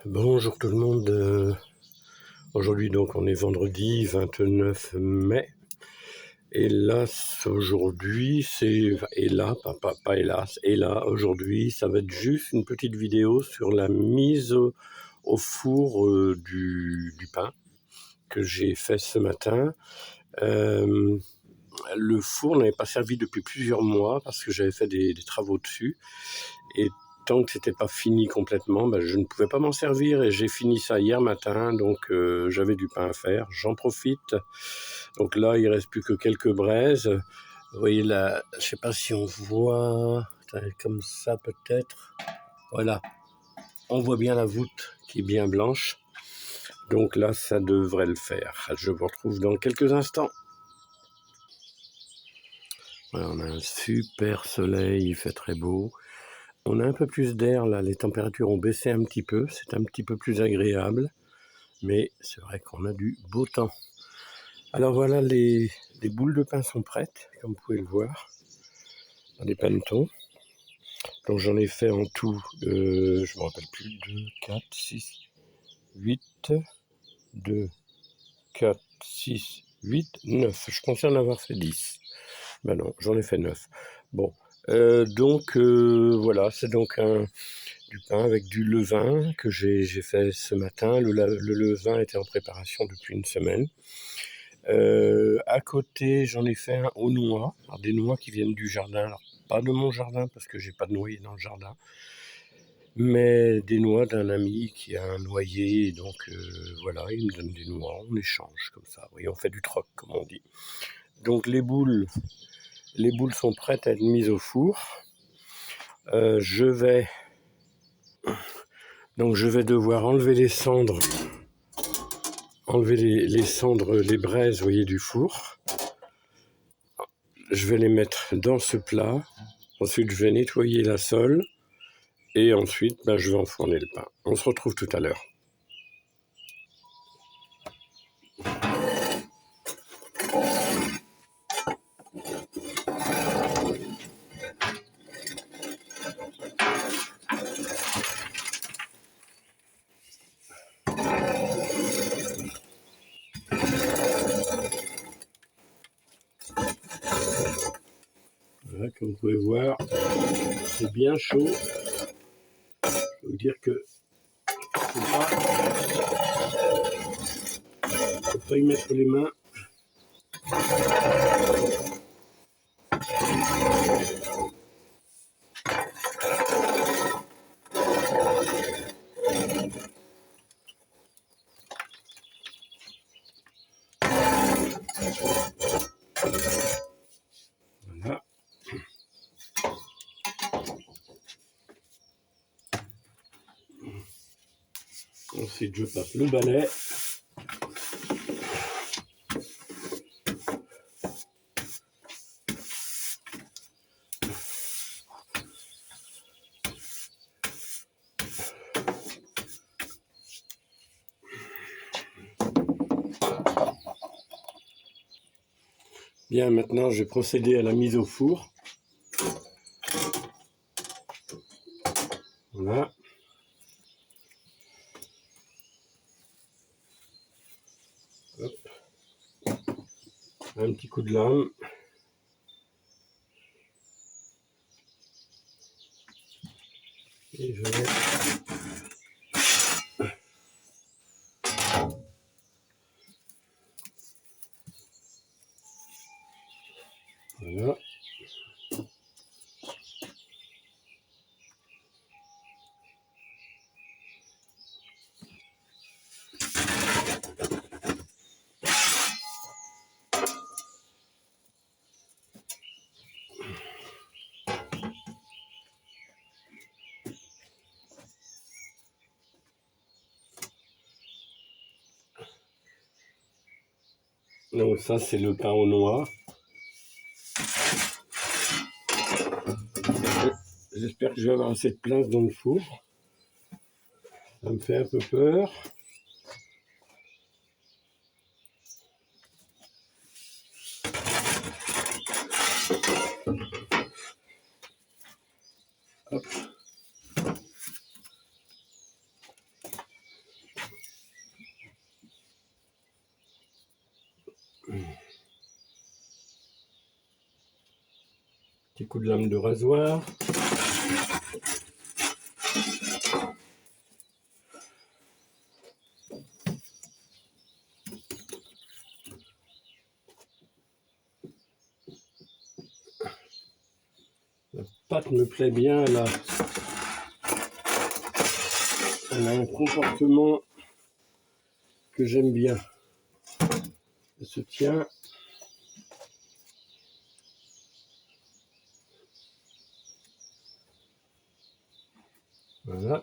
Bonjour tout le monde, aujourd'hui donc on est vendredi 29 mai, hélas aujourd'hui pas hélas, et là aujourd'hui ça va être juste une petite vidéo sur la mise au four du pain que j'ai fait ce matin. Le four n'avait pas servi depuis plusieurs mois parce que j'avais fait des travaux dessus, et tant que c'était pas fini complètement, je ne pouvais pas m'en servir, et j'ai fini ça hier matin, donc j'avais du pain à faire, j'en profite. Donc là, il reste plus que quelques braises. Vous voyez là, je sais pas si on voit, comme ça peut-être. Voilà, on voit bien la voûte qui est bien blanche. Donc là, ça devrait le faire. Je vous retrouve dans quelques instants. Voilà, on a un super soleil, il fait très beau. On a un peu plus d'air là, les températures ont baissé un petit peu, c'est un petit peu plus agréable, mais c'est vrai qu'on a du beau temps. Alors voilà, les boules de pain sont prêtes, comme vous pouvez le voir, dans des pannetons. Donc j'en ai fait en tout, je ne me rappelle plus, 2, 4, 6, 8, 2, 4, 6, 8, 9. Je pensais en avoir fait 10. Ben non, j'en ai fait 9. Bon, voilà, c'est donc du pain avec du levain que j'ai fait ce matin. Le levain était en préparation depuis une semaine. À côté, j'en ai fait un aux noix. Alors, des noix qui viennent du jardin. Alors, pas de mon jardin parce que j'ai pas de noyer dans le jardin, mais des noix d'un ami qui a un noyer. Donc voilà, il me donne des noix, on échange comme ça. Oui, on fait du troc, comme on dit. Donc les boules sont prêtes à être mises au four. Je vais devoir enlever les cendres, les braises, vous voyez, du four. Je vais les mettre dans ce plat. Ensuite, je vais nettoyer la sole. Et ensuite, je vais enfourner le pain. On se retrouve tout à l'heure. Voilà, comme vous pouvez voir, c'est bien chaud. Je peux vous dire que il ne faut pas y mettre les mains. Voilà. Ensuite, je passe le balai. Bien, maintenant, je vais procéder à la mise au four. Voilà. Hop. Un petit coup de lame. Et je vais... Voilà. Donc ça, c'est le pain aux noix. J'espère que je vais avoir assez de place dans le four. Ça me fait un peu peur. Hop. Petit coup de lame de rasoir. La pâte me plaît bien, elle a un comportement que j'aime bien. Elle se tient. Voilà.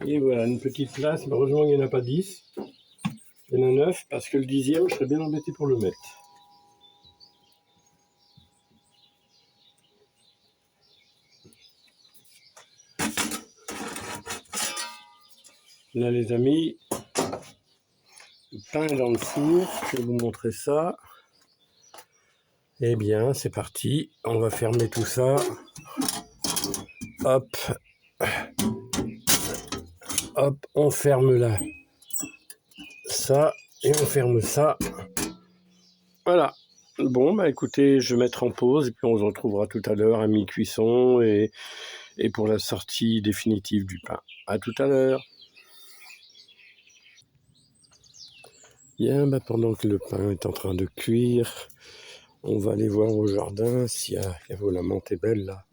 Et voilà, une petite place. Heureusement, il n'y en a pas 10. Il y en a 9, parce que le 10e, je serais bien embêté pour le mettre. Là, les amis, le pain est dans le four. Je vais vous montrer ça. Eh bien, c'est parti. On va fermer tout ça. Hop. Hop, on ferme là. Ça, et on ferme ça. Voilà. Bon, bah écoutez, je vais mettre en pause et puis on se retrouvera tout à l'heure à mi-cuisson et pour la sortie définitive du pain. À tout à l'heure. Bien, bah pendant que le pain est en train de cuire, on va aller voir au jardin s'il y a... la menthe est belle là.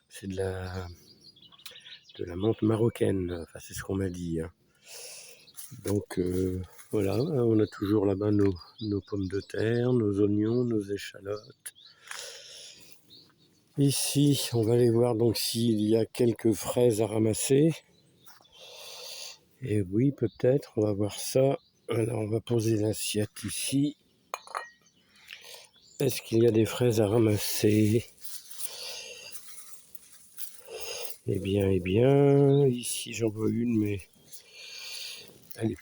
C'est de la menthe marocaine, enfin c'est ce qu'on m'a dit. Hein. Donc voilà, on a toujours là-bas nos pommes de terre, nos oignons, nos échalotes. Ici, on va aller voir donc s'il y a quelques fraises à ramasser. Et oui, peut-être, on va voir ça. Alors, on va poser l'assiette ici. Est-ce qu'il y a des fraises à ramasser? Eh bien, ici j'en vois une, mais elle n'est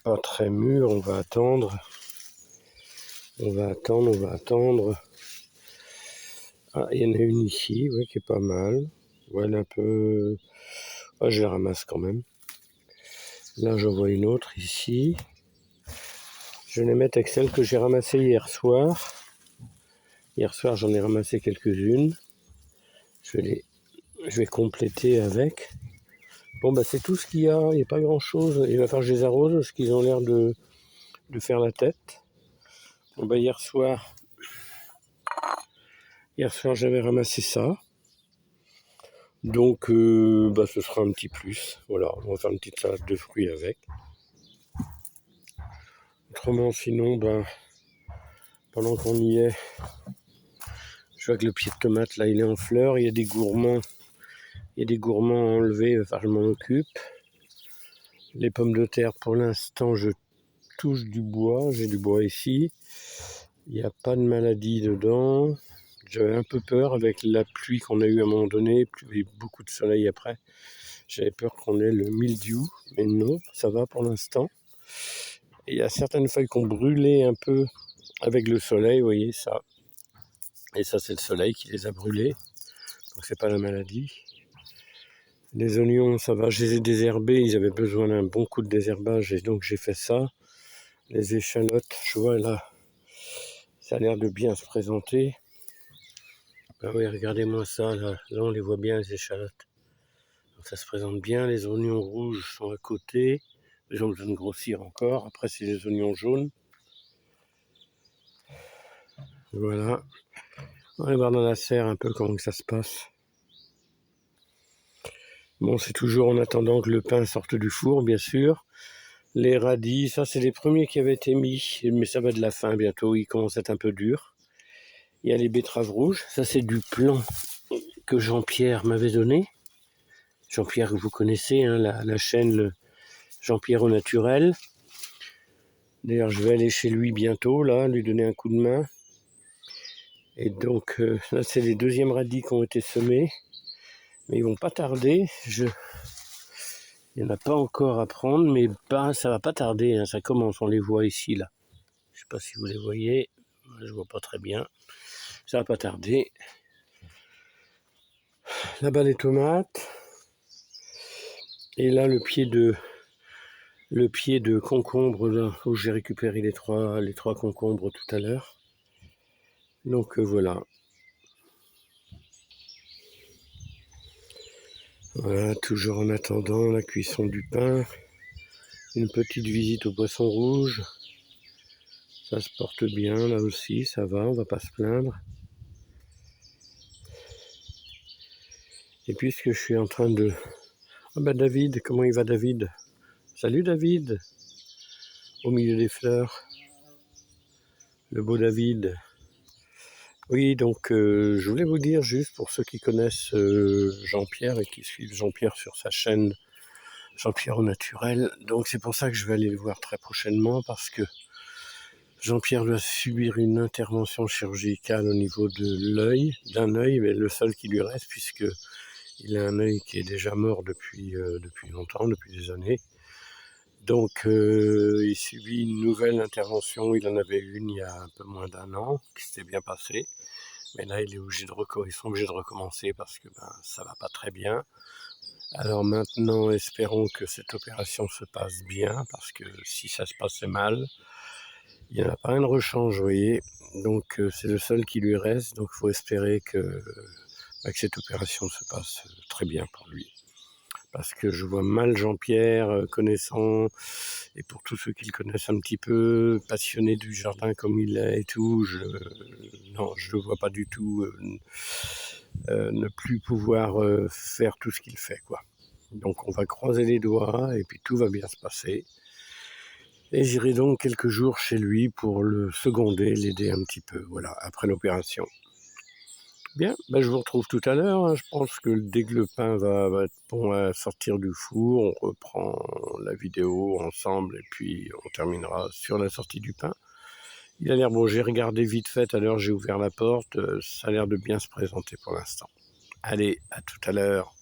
pas très mûre. On va attendre. Ah, il y en a une ici, ouais, qui est pas mal. Ouais, elle est un peu... Ah, je la ramasse quand même. Là, j'en vois une autre ici. Je vais les mettre avec celle que j'ai ramassée hier soir. Hier soir, j'en ai ramassé quelques-unes. Je vais compléter avec. Bon, bah, c'est tout ce qu'il y a. Il n'y a pas grand-chose. Il va falloir que je les arrose parce qu'ils ont l'air de faire la tête. Bon, bah, hier soir, j'avais ramassé ça. Donc, bah, ce sera un petit plus. Voilà, on va faire une petite salade de fruits avec. Autrement, sinon, ben, pendant qu'on y est, je vois que le pied de tomate, là, il est en fleurs. Il y a des gourmands. À enlever, enfin, je m'en occupe. Les pommes de terre, pour l'instant, je touche du bois. J'ai du bois ici. Il n'y a pas de maladie dedans. J'avais un peu peur avec la pluie qu'on a eue à un moment donné, puis beaucoup de soleil après. J'avais peur qu'on ait le mildiou, mais non, ça va pour l'instant. Et il y a certaines feuilles qui ont brûlé un peu avec le soleil, vous voyez ça. Et ça, c'est le soleil qui les a brûlés. Donc c'est pas la maladie. Les oignons, ça va, je les ai désherbés, ils avaient besoin d'un bon coup de désherbage et donc j'ai fait ça. Les échalotes, je vois là, ça a l'air de bien se présenter. Ah oui, regardez-moi ça, là on les voit bien les échalotes. Donc ça se présente bien, les oignons rouges sont à côté. Ils ont besoin de grossir encore, après c'est les oignons jaunes. Voilà. On va voir dans la serre un peu comment ça se passe. Bon, c'est toujours en attendant que le pain sorte du four, bien sûr. Les radis, ça c'est les premiers qui avaient été mis, mais ça va de la fin bientôt, ils commencent à être un peu durs. Il y a les betteraves rouges, ça c'est du plan que Jean-Pierre m'avait donné. Jean-Pierre que vous connaissez, hein, la chaîne Jean-Pierre au naturel. D'ailleurs je vais aller chez lui bientôt, là, lui donner un coup de main. Et donc là c'est les deuxièmes radis qui ont été semés. Mais ils vont pas tarder, il n'y en a pas encore à prendre, mais ça va pas tarder, hein, ça commence, on les voit ici, là. Je sais pas si vous les voyez. Je vois pas très bien. Ça va pas tarder. Là-bas les tomates. Et là le pied de concombre là, où j'ai récupéré les trois concombres tout à l'heure. Donc voilà. Voilà, toujours en attendant la cuisson du pain. Une petite visite au poisson rouge. Ça se porte bien là aussi, ça va, on va pas se plaindre. Et puisque je suis en train de... Ah bah David, comment il va David? Salut David, au milieu des fleurs. Le beau David. Oui, donc je voulais vous dire juste pour ceux qui connaissent Jean-Pierre et qui suivent Jean-Pierre sur sa chaîne Jean-Pierre au naturel. Donc c'est pour ça que je vais aller le voir très prochainement parce que Jean-Pierre doit subir une intervention chirurgicale au niveau de l'œil, d'un œil, mais le seul qui lui reste puisque il a un œil qui est déjà mort depuis longtemps, depuis des années. Donc il subit une nouvelle intervention, il en avait une il y a un peu moins d'un an, qui s'était bien passée. Mais là, ils sont obligés de recommencer parce que ça va pas très bien. Alors maintenant, espérons que cette opération se passe bien, parce que si ça se passait mal, il n'y en a pas un de rechange, vous voyez. Donc c'est le seul qui lui reste, donc il faut espérer que cette opération se passe très bien pour lui. Parce que je vois mal Jean-Pierre, connaissant, et pour tous ceux qui le connaissent un petit peu, passionné du jardin comme il est et tout, je ne le vois pas du tout ne plus pouvoir faire tout ce qu'il fait, quoi. Donc on va croiser les doigts et puis tout va bien se passer. Et j'irai donc quelques jours chez lui pour le seconder, l'aider un petit peu, voilà, après l'opération. Bien, je vous retrouve tout à l'heure. Hein. Je pense que dès que le pain va être bon à sortir du four, on reprend la vidéo ensemble et puis on terminera sur la sortie du pain. Il a l'air bon, j'ai regardé vite fait à l'heure, j'ai ouvert la porte, ça a l'air de bien se présenter pour l'instant. Allez, à tout à l'heure.